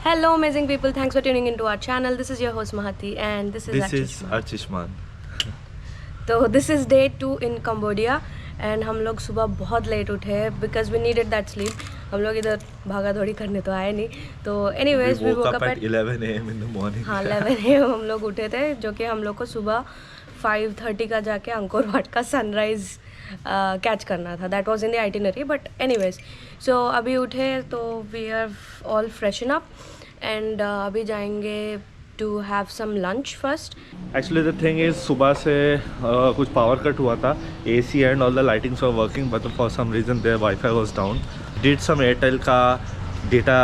Hello, amazing people. Thanks for tuning into our channel. This is your host Mahati, and this is Archishman. तो this is day 2 in Cambodia, and हम लोग सुबह बहुत late उठे because we needed that sleep. हम लोग इधर भागा दौड़ी करने तो आए नहीं. तो anyways we woke up at 11 a.m. in the morning. हाँ 11 AM हम लोग उठे थे, जो कि हम लोग को सुबह 5:30 का जाके अंकोर वाट का सनराइज कैच करना था. That was in the itinerary, but anyways so अभी उठे तो we are all freshen up and अभी जाएंगे to have some lunch first. Actually the thing is सुबह से कुछ power cut हुआ था. AC and all the lightings were working, but for some reason their Wi-Fi was down. Did some Airtel का data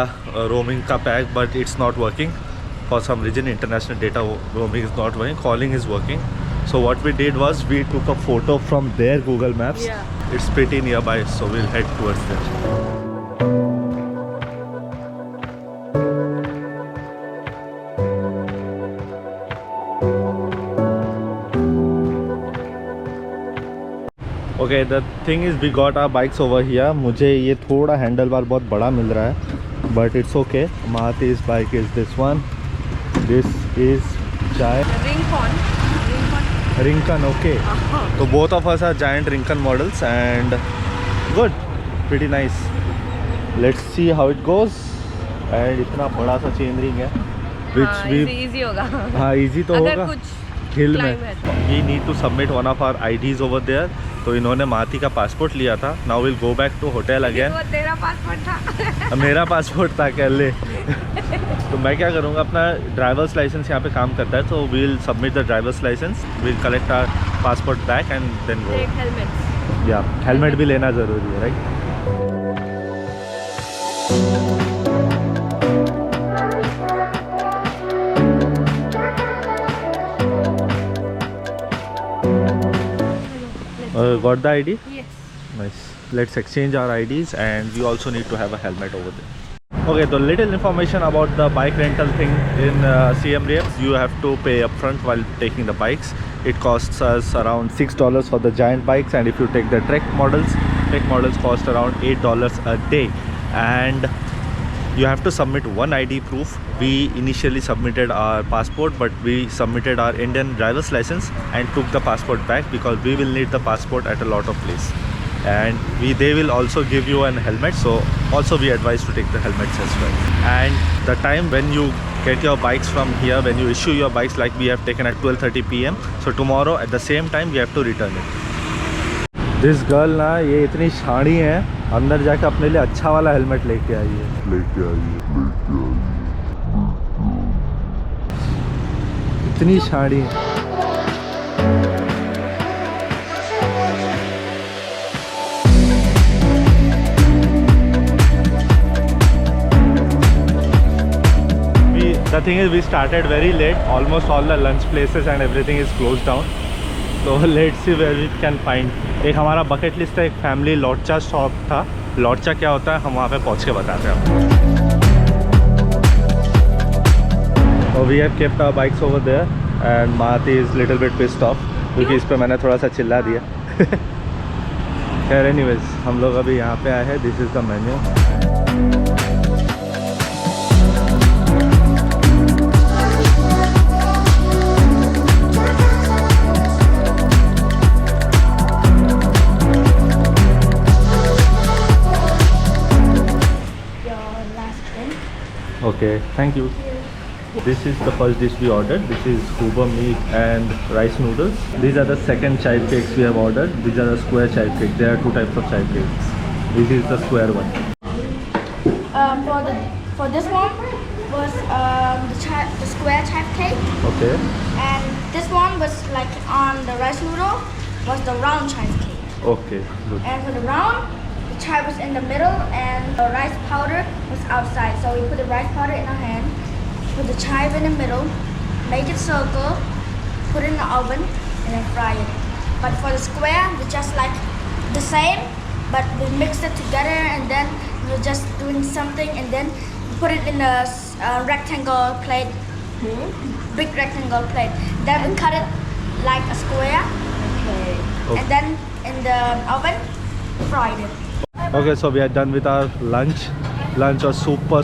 roaming का pack, but it's not working. For some reason international data roaming is not working. Calling is working. So what we did was we took a photo from their Google Maps. Yeah. It's pretty nearby, so we'll head towards there. Okay, the thing is we got our bikes over here. मुझे ये थोड़ा handle bar बहुत बड़ा मिल रहा है, but it's okay. Mahati's bike is this one. This is Chai. Rincon, okay. So both of us are giant Rincon models and good, pretty nice. Let's see how it goes. And इतना बड़ा सा chain ring है, which we easy होगा. हाँ easy तो अगर होगा. कुछ हिल में we need to submit one of our IDs over there. तो इन्होंने माती का पासपोर्ट लिया था. Now we'll go back to hotel again. वो तेरा पासपोर्ट था. मेरा पासपोर्ट था कह ले. तो मैं क्या करूँगा, अपना ड्राइवर्स लाइसेंस यहाँ पे काम करता है, तो we'll submit the driver's license, we'll collect our passport back and then go. Take helmets. Yeah, helmet भी लेना ज़रूरी है, right? Got the ID? Yes. Nice. Let's exchange our IDs and we also need to have a helmet over there. Okay, the little information about the bike rental thing in Siem Reap. You have to pay upfront while taking the bikes. It costs us around $6 for the giant bikes, and if you take the Trek models cost around $8 a day. And you have to submit one ID proof. We initially submitted our passport, but we submitted our Indian driver's license and took the passport back because we will need the passport at a lot of places. And they will also give you an helmet, so also we advise to take the helmets as well. And the time when you get your bikes from here, when you issue your bikes, like we have taken at 12:30 PM, so tomorrow at the same time we have to return it. This girl ना, ये इतनी शानी है, अंदर जाके अपने लिए अच्छा वाला हेलमेट लेके आई है. इतनी शानी है. The thing is, we started very late. Almost all the lunch places and everything is closed down. So let's see where we can find. एक हमारा बकेट लिस्ट है, एक फैमिली लॉटचा शॉप था. लॉटचा क्या होता है हम वहाँ पे पहुँच के बताते हैं आपको. So we have kept our bikes over there and Mahati is little bit pissed off क्योंकि इस पे मैंने थोड़ा सा चिल्ला दिया. खैर anyways, हम लोग अभी यहाँ पे आए हैं. This is the menu. Okay, thank you. This is the first dish we ordered. This is Huber meat and rice noodles. These are the second chive cakes we have ordered. These are the square chive cakes. There are two types of chive cakes. This is the square one. For this one was the square chive cake. Okay. And this one was like on the rice noodle was the round chive cake. Okay, good. And for the round, the chive was in the middle and the rice powder was outside. So we put the rice powder in our hand, put the chive in the middle, make it circle, put it in the oven and then fry it. But for the square, we just like the same, but we mixed it together and then we're just doing something and then put it in a rectangle plate, big rectangle plate. Then we cut it like a square. Okay. And then in the oven, fried it. Okay, so we are done with our lunch lunch और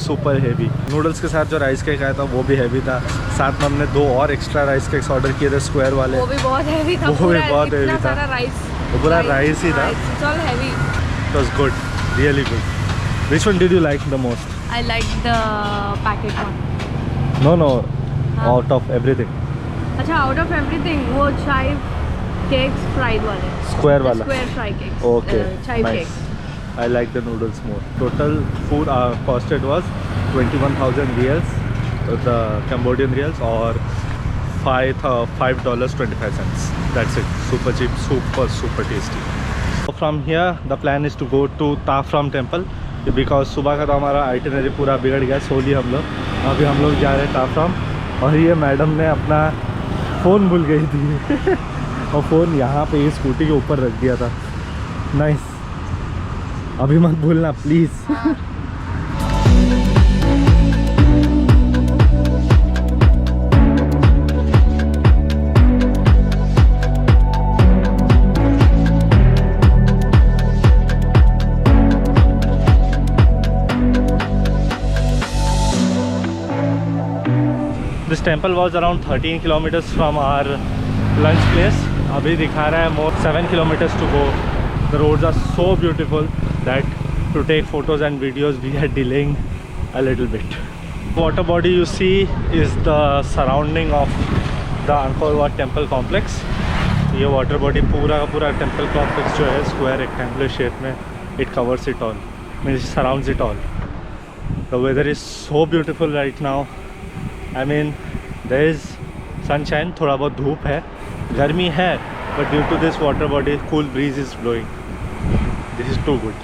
super heavy. Noodles के साथ जो rice cake आया था वो भी heavy था। साथ में हमने 2 और एक्स्ट्रा राइस केक्स ऑर्डर किए थे स्क्वायर वाले, वो भी बहुत हेवी था। वो भी बहुत हेवी था। सारा राइस, वो पूरा राइस ही था। It's all heavy. It was good, really good. Which one did you like the most? I like the packet one. No, हाँ। out of everything. अच्छा, आउट ऑफ एवरीथिंग वो चाय केक्स फ्राइड वाले, Square वाला. Square fry cakes, Okay, चाय nice. Cake. I like the noodles more. Total food costed was 21,000 reals, the Cambodian reals, or $5.25. That's it. Super cheap, super tasty. So from here, the plan is to go to Tafram Temple because सुबह का तो हमारा itinerary पूरा बिगड़ गया, सो लिए हम लोग। अभी हम लोग जा रहे हैं ताफराम, और ये मैडम ने अपना फ़ोन भूल गई थी और फ़ोन यहाँ पे ये स्कूटी के ऊपर रख दिया था। नाइस, अभी मत भूलना please. This temple was around 13 kilometers from our lunch place. अभी दिखा रहा है more 7 kilometers to go. The roads are so beautiful that to take photos and videos we are delaying a little bit. Water body you see is the surrounding of the Angkor Wat temple complex. ये water body पूरा का पूरा temple complex जो है square rectangular shape में, it covers it all, means it surrounds it all. The weather is so beautiful right now. I mean there is sunshine, थोड़ा बहुत धूप है, गर्मी है, but due to this water body cool breeze is blowing. This is too good.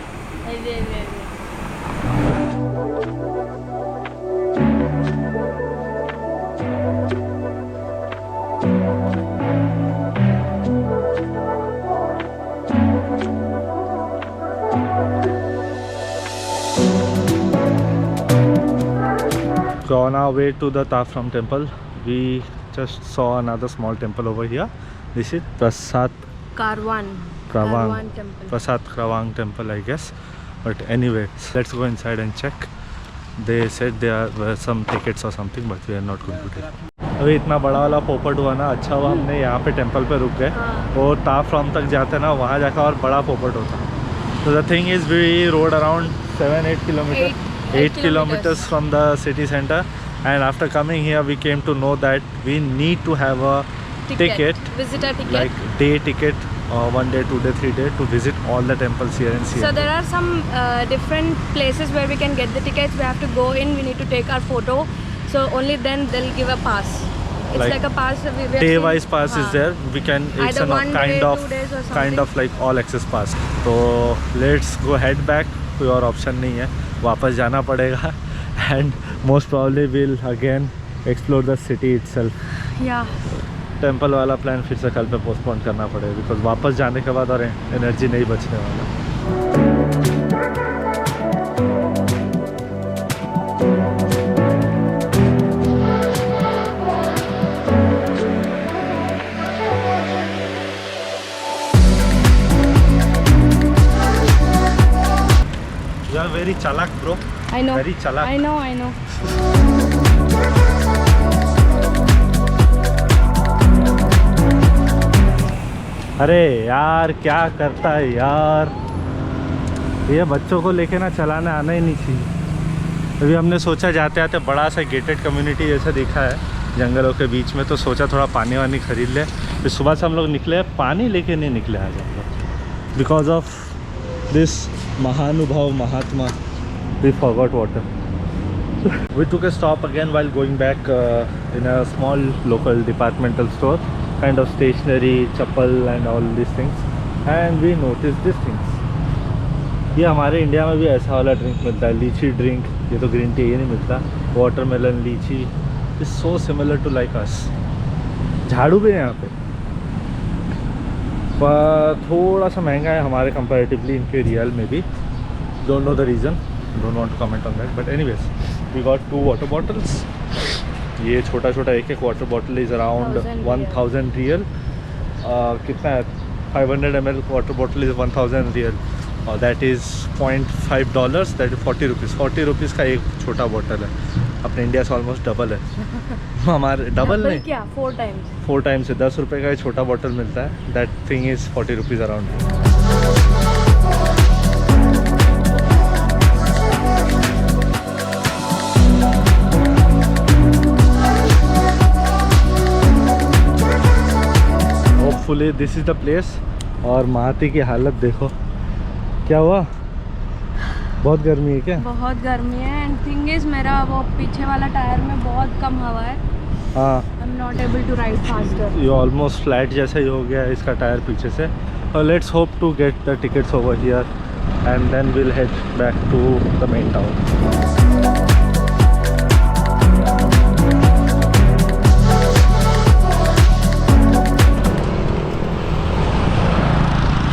So on our way to the Tafram temple, we just saw another small temple over here. This is Prasad Karwan Krawang. temple. Prasad Krawang temple, I guess. But anyway, let's go inside and check. They said there were some tickets or something, but we are not going to take. अभी इतना बड़ा वाला पोपट हुआ ना, अच्छा हुआ हमने यहाँ पे टेंपल पे रुक गए। और ताफराम तक जाते ना, वहाँ जाकर और बड़ा पोपट होता। So the thing is, we rode around 7-8 kilometers. 8 kilometers from the city center, and after coming here we came to know that we need to have a ticket, visitor ticket. like day ticket, 1 day, 2 day, 3 day, to visit all the temples here in Siem. So there are some different places where we can get the tickets. We have to go in, we need to take our photo, so only then they'll give a pass. It's like a pass. We Day wise pass is there. We can, it's either a 1 day, 2 days or kind of like all access pass. So let's go head back. कोई और option नहीं है, वापस जाना पड़ेगा, and most probably we'll again explore the city itself. Yeah. Temple वाला plan फिर से कल पे पोस्टपोन करना पड़ेगा, बिकॉज वापस जाने के बाद और एनर्जी नहीं बचने वाला। You are very chalak, bro. I know. Very chalak. I know. अरे यार क्या करता है यार, ये बच्चों को लेके ना चलाने आना ही नहीं चाहिए। अभी हमने सोचा जाते आते बड़ा सा गेटेड कम्युनिटी जैसा देखा है जंगलों के बीच में, तो सोचा थोड़ा पानी वानी खरीद ले। फिर सुबह से हम लोग निकले, पानी लेके नहीं निकले आज हम लोग, बिकॉज ऑफ दिस महानुभाव महात्मा we forgot water. We took a stop again while going back in a small local departmental store, kind of stationery, chappal and all these things, and we noticed these things. ये हमारे India में भी ऐसा वाला drink मिलता है, लीची drink. ये तो ग्रीन टी ये नहीं मिलता, watermelon lychee is so similar to like us. झाड़ू भी है यहाँ पे, पर थोड़ा सा महंगा है हमारे कंपैरेटिवली इनके रियल में भी। Don't know the reason, don't want to comment on that, but anyways we got 2 water bottles. ये छोटा छोटा एक water bottle is around 1000 riyal. कितना है, 500 ml water bottle is 1000 riyal. और that is $0.5, that is 40 rupees. 40 rupees का एक छोटा बॉटल है। अपने इंडिया से ऑलमोस्ट डबल है। हमारे डबल नहीं, क्या 4 टाइम्स। 4 टाइम्स से 10 रुपये का एक छोटा बॉटल मिलता है। That thing is 40 rupees around. Hopefully this is the place. और महाती की हालत देखो, क्या हुआ? बहुत गर्मी है क्या? बहुत गर्मी है एंड थिंग इज मेरा वो पीछे वाला टायर में बहुत कम हवा है। हाँ, I am not able to ride faster. ये ऑलमोस्ट फ्लैट जैसा ही हो गया है इसका टायर पीछे से। और let's hope to get the tickets over here and then will head back to the main town.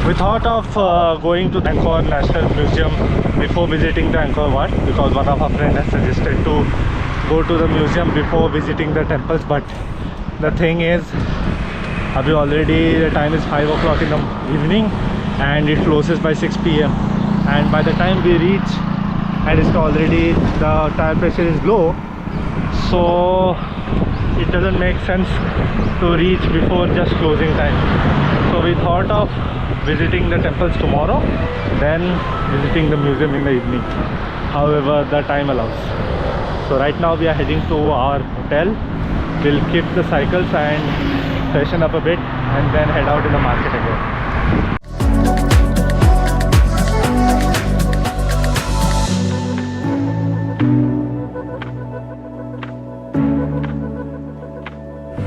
We thought of going to Angkor National Museum before visiting the Angkor Wat, because one of our friends has suggested to go to the museum before visiting the temples. But the thing is, abhi already the time is 5 o'clock in the evening and it closes by 6 p.m. And by the time we reach, and it's already the tire pressure is low, so it doesn't make sense to reach before just closing time. So we thought of visiting the temples tomorrow, then visiting the museum in the evening, however the time allows. So right now we are heading to our hotel. We'll keep the cycles and freshen up a bit and then head out in the market again.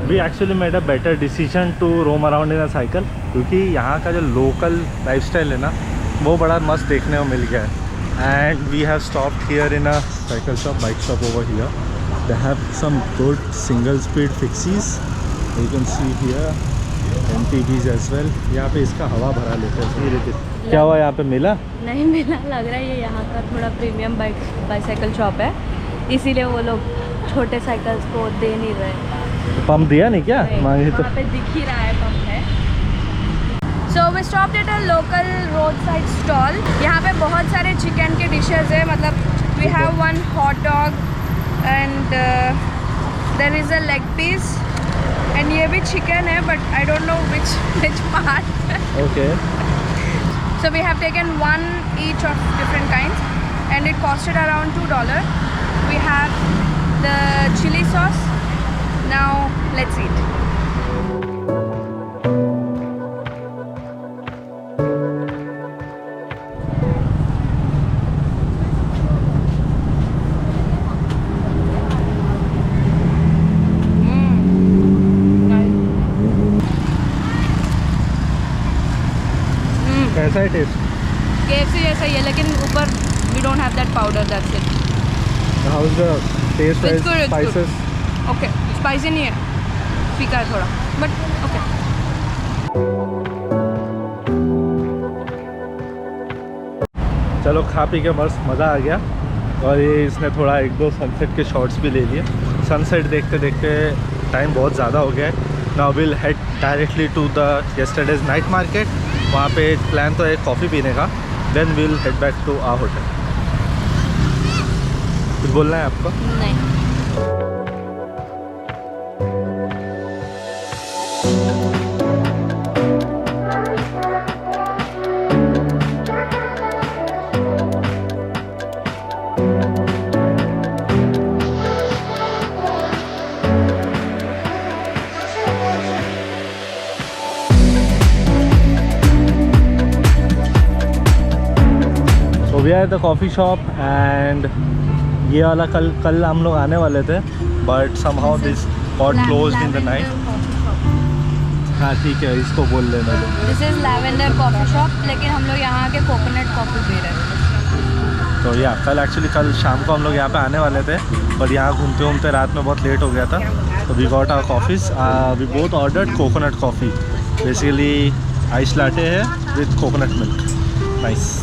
We actually made a better decision to roam around in a cycle, क्योंकि यहाँ का जो local lifestyle है ना, वो बड़ा मस्त देखने को मिल गया है। And we have stopped here in a cycle shop, bike shop over here. They have some good single speed fixies, you can see here MTBs as well. यहाँ पे इसका हवा भरा लेते हैं। क्या हुआ, यहाँ पे मिला? नहीं मिला, लग रहा है ये यहाँ का थोड़ा प्रीमियम बाइसाइकिल शॉप है, इसीलिए वो लोग छोटे साइकिल्स को दे नहीं रहे। पंप दिया नहीं क्या? मांगे तो वहाँ पे दिख ही रहा है पंप है। So we stopped at a local road side stall. यहाँ पे बहुत सारे चिकन के डिशेस है, मतलब we have one hot dog and there is a leg piece and ये भी चिकन है, but I don't know which part. Okay. So we have taken one each of different kinds and it costed around $2. We have the chili sauce. Now let's eat. कैसा है test? KFC जैसा ही है, लेकिन ऊपर we don't have that powder, that's it. How is the taste? It's good, it's good. Spices? Okay, spicy नहीं है, फीका है थोड़ा, but okay. चलो खा पी के मस्त मज़ा आ गया। और ये इसने थोड़ा 1-2 सनसेट के शॉट्स भी ले लिए। सनसेट देखते देखते टाइम बहुत ज़्यादा हो गया है। Now will head directly to the yesterday's night market. वहाँ पे प्लान तो है कॉफ़ी पीने का, then will head back to our hotel. कुछ बोलना है आपको? नहीं। We are the coffee shop and ये वाला कल हम लोग आने वाले थे, but somehow this got closed in the night. हाँ ठीक है, इसको बोल लेना। This is lavender coffee shop, लेकिन हम लोग यहाँ के कोकोनट कॉफ़ी पी रहे हैं। तो या कल शाम को हम लोग यहाँ पे आने वाले थे, पर यहाँ घूमते घूमते रात में बहुत लेट हो गया था। तो we got our coffees, we both ordered coconut coffee. Basically ice latte है विद कोकोनट मिल्क, नाइस।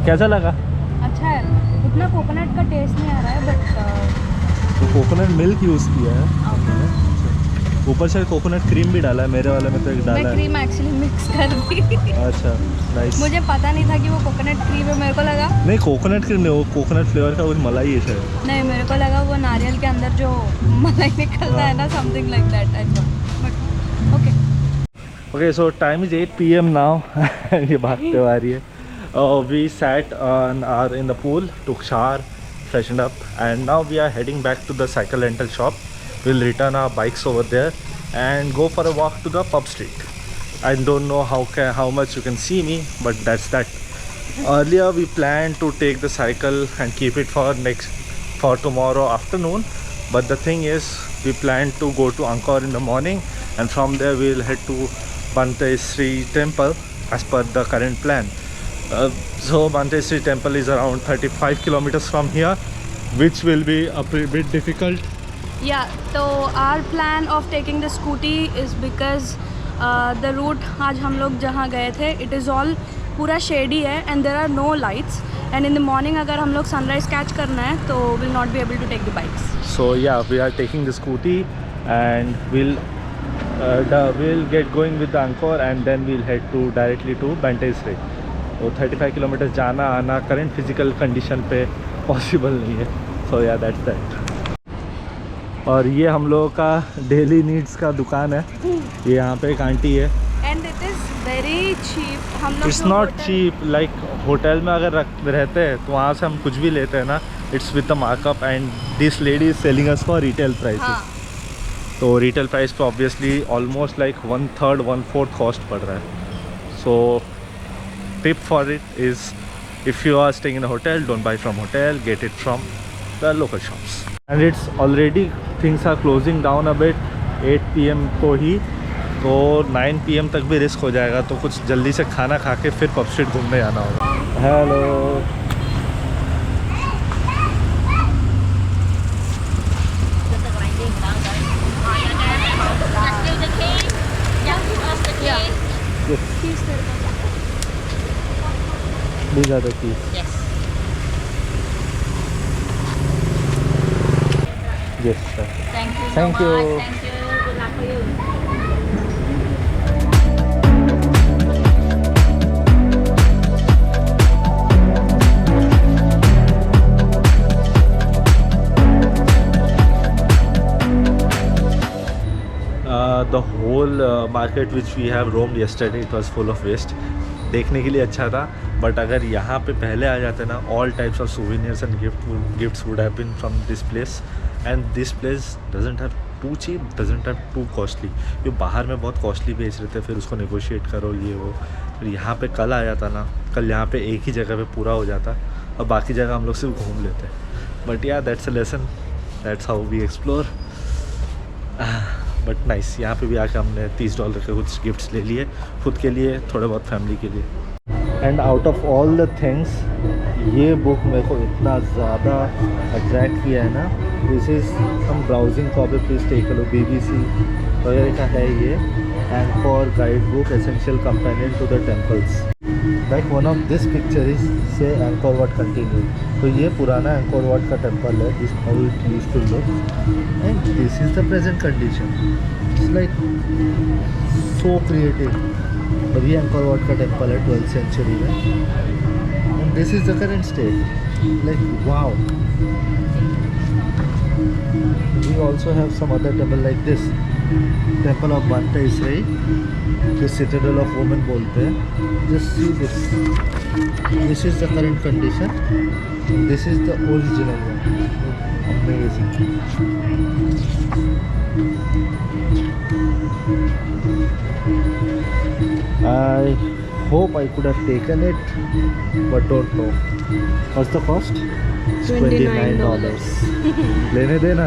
कैसा लगा? अच्छा है, उतना कोकोनट का टेस्ट नहीं आ रहा है बट तो कोकोनट मिल्क यूज़ किया है, ऊपर से कोकोनट क्रीम भी डाला है, मेरे वाले में तो एक डाला मैं है। क्रीम एक्चुअली मिक्स कर दी। अच्छा नाइस। मुझे पता नहीं था कि वो कोकोनट क्रीम है, मेरे को लगा नहीं कोकोनट क्रीम नहीं, वो कोकोनट फ्लेवर का कुछ मलाई है शायद। नहीं, मेरे को लगा वो नारियल के अंदर जो मलाई निकलता है ना, something like that I thought, but okay. Okay, so time is 8 p.m. now. ये भागते हुए आ रही है. We sat an hour in the pool, took shower, freshened up, and now we are heading back to the cycle rental shop. We'll return our bikes over there and go for a walk to the pub street. I don't know how much you can see me, but that's that. Earlier we planned to take the cycle and keep it for tomorrow afternoon, but the thing is we planned to go to Angkor in the morning, and from there we'll head to Banteshri temple as per the current plan. So Banteshri temple is around 35 kilometers from here, which will be a bit difficult. Yeah, so our plan of taking the scooty is because the route आज हम लोग जहाँ गए थे, it is all पूरा shady है and there are no lights, and in the morning अगर हम लोग sunrise catch करना है तो we'll not be able to take the bikes. So yeah, we are taking the scooty and we'll get going with the Angkor, and then we'll head directly to Banteshri. वो 35 kilometre जाना आना current physical condition पे possible नहीं है. सो या that's that. और ये हम लोगों का डेली नीड्स का दुकान है. ये यहाँ पे एक आंटी है. And it is very cheap. हम लोग इट्स जो not hotel- cheap. Like hotel में अगर रहते हैं तो वहाँ से हम कुछ भी लेते हैं ना, it's with the markup, and this lady is selling us for retail prices. हाँ, तो रिटेल प्राइस पे ऑब्वियसली ऑलमोस्ट लाइक 1/3 1/4 कॉस्ट पड़ रहा है. So tip for it is if you are staying in a hotel, don't buy from hotel, get it from the local shops. And it's already things are closing down a bit 8 PM को ही, तो 9 PM तक भी risk हो जाएगा. तो कुछ जल्दी से खाना खा के फिर पब स्ट्रीट घूमने जाना होगा. Hello. These are the keys. Yes. Yes, sir. Thank you so Thank you. much. Thank you. Good luck for you. The whole market which we have roamed yesterday, it was full of waste. देखने के लिए अच्छा था, but अगर यहाँ पे पहले आ जाते ना, all types of souvenirs and gifts would have been from this place. And this place doesn't have too cheap, doesn't have too costly. जो बाहर में बहुत कॉस्टली बेच रहे थे, फिर उसको नेगोशिएट करो ये वो. फिर यहाँ पे कल आ जाता ना, कल यहाँ पे एक ही जगह पे पूरा हो जाता और बाकी जगह हम लोग सिर्फ घूम लेते. बट या that's a lesson, that's how we explore. But nice. यहाँ पे भी आके हमने $30 के कुछ गिफ्ट्स ले लिए, खुद के लिए, थोड़े बहुत फैमिली के लिए. And out of all the things, ये बुक मेरे को इतना ज़्यादा अट्रैक्ट किया है ना. This is some browsing copy, please take a look. BBC वगैरह का है ये. Angkor guide book, essential companion to the temples. Like one of this picture is से Angkor Wat कंटिन्यू. तो ये पुराना Angkor Wat का टेम्पल है, this how it used to look, and this is the present condition. It's like so creative. और ये Angkor Wat का temple है 12th सेंचुरी में, and this is the current state. Like wow. We also have some other temple like this, temple of Banteshri, the citadel of women बोलते हैं. Just see this. This is the current condition. This is the original one. Amazing. I hope I could have taken it, but don't know. What's the cost? $29. लेने देना.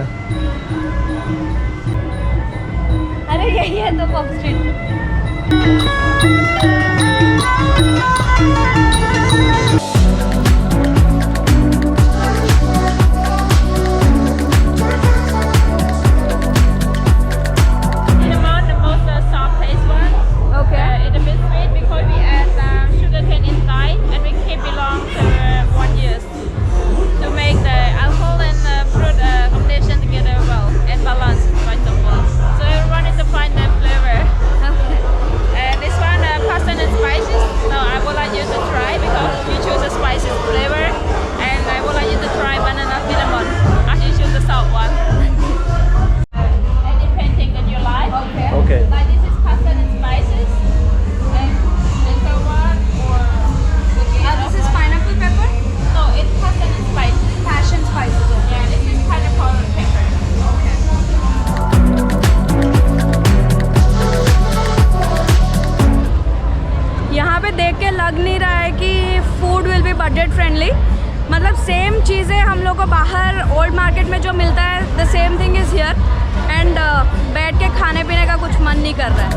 अरे यही है तो pub street. Cinnamon, the most soft taste one. Okay. It's a bit sweet because we add sugar cane inside and we keep it long for 1 year. Budget friendly, मतलब same चीज़ें हम लोग को बाहर ओल्ड मार्केट में जो मिलता है the same thing is here and बैठ के खाने पीने का कुछ मन नहीं कर रहा है।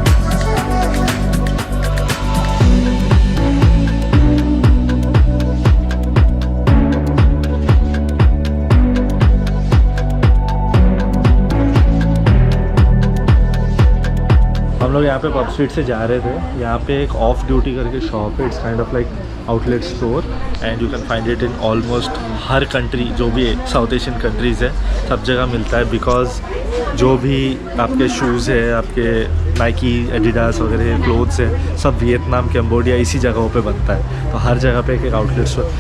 हम लोग यहाँ पे पब स्ट्रीट से जा रहे थे। यहाँ पे एक ऑफ ड्यूटी करके शॉप है, it's kind of like outlet store and you can find it in almost her country, जो भी साउथ एशियन कंट्रीज़ है सब जगह मिलता है। बिकॉज जो भी आपके शूज़ है, आपके नाइकी, एडिडास वगैरह क्लोथ्स है, सब वियतनाम, कैम्बोडिया इसी जगहों पे बनता है। तो हर जगह पे एक outlet store.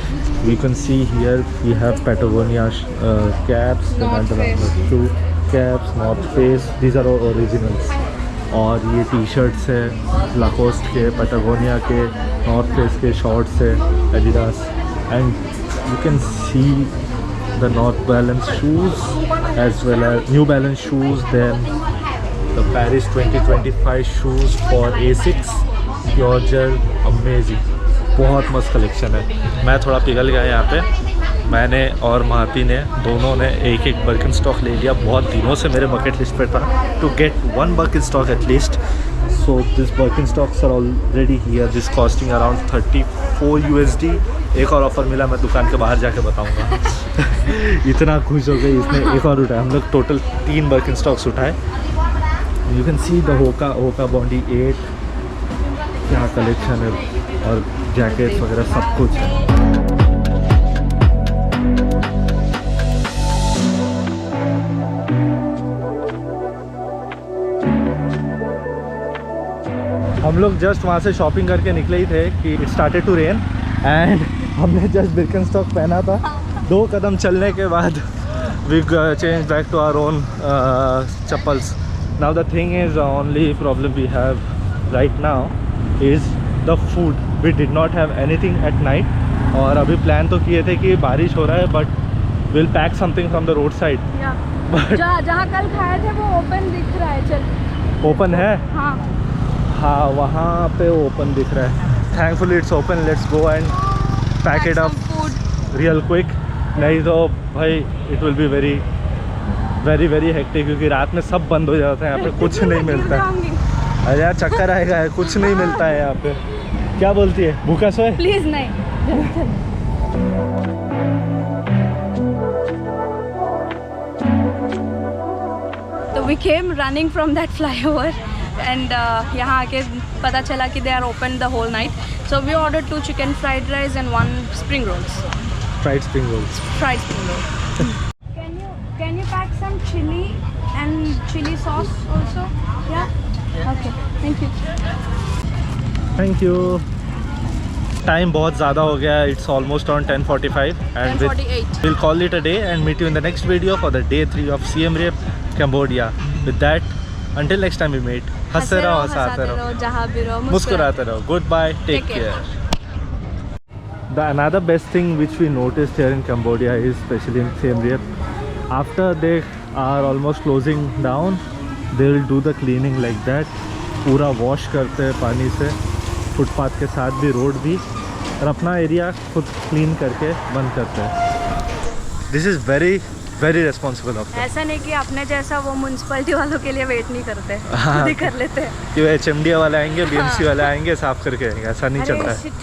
We can see here we have Patagonia caps, shoe caps, North Face, these are originals. और ये टी शर्ट्स है लाकोस्ट के, पैटागोनिया के, नॉर्थ फेस के शॉर्ट्स है Adidas, and you can see the North Balance shoes as well as New Balance shoes, then the Paris 2025 shoes for A6 pure gel, amazing, बहुत मस्त collection है। मैं थोड़ा पिघल गया यहाँ पे। मैंने और महापी ने दोनों ने एक एक बर्किन स्टॉक ले लिया। बहुत दिनों से मेरे बकेट लिस्ट पे था to get one Birkenstock at least. So this Birkenstocks are already here, this costing around 34 USD। एक और ऑफ़र मिला, मैं दुकान के बाहर जाके बताऊंगा। इतना खुश हो गई, इसने एक और उठाया। हम लोग टोटल 3 बर्किन स्टॉक्स उठाए। यू कैन सी द होका बॉन्डी 8, क्या कलेक्शन है, और जैकेट्स वगैरह सब कुछ है। हम लोग जस्ट वहाँ से शॉपिंग करके निकले ही थे कि it started to rain and हमने जस्ट बिर्कनस्टॉक पहना था। 2 कदम चलने के बाद we change back to our own chappals. Now the thing is only problem we have right now is the food. We did not have anything at night, और अभी plan तो किए थे कि बारिश हो रहा है but will pack something from the road side. जहाँ कल खाए थे वो ओपन दिख रहा है। चल ओपन है, हाँ वहाँ पे ओपन दिख रहा है। Thankfully it's open, let's go and pack it up real quick. नहीं तो भाई it will be very very very hectic, क्योंकि रात में सब बंद हो जाता है यहाँ पे, कुछ नहीं मिलता है। अरे यार चक्कर आएगा, कुछ नहीं मिलता है यहाँ पे। क्या बोलती है, भूखा सोए? प्लीज़ नहीं। तो we came running from that flyover and यहाँ आके पता चला कि they are open the whole night. So we order 2 chicken fried rice and 1 spring rolls. Fried spring rolls. Fried spring roll. Can you pack some chili and chili sauce also? Yeah. Okay. Thank you. Thank you. Time बहुत ज़्यादा हो गया, it's almost on 10:45 and 10:48. we'll call it a day and meet you in the next video for the day 3 of Siem Reap, Cambodia. With that, until next time we meet, हंसते रहो, हंसाते रहो, जहाँ भी रहो, मुस्कुराते रहो। Goodbye, take care. The another best thing which we noticed here in Cambodia is, especially in Siem Reap, after they are almost closing down, they will do the cleaning like that. पूरा wash करते हैं पानी से, footpath के साथ भी, road भी, और अपना एरिया खुद क्लीन करके बंद करते हैं। This is very very responsible of. ऐसा नहीं कि अपने जैसा वो म्यूनसिपैलिटी वालों के लिए वेट नहीं करते, खुद ही कर लेते हैं। कि HMD वाले आएंगे, BMC वाले आएंगे, साफ करके आएंगे, ऐसा नहीं चलता है। shit.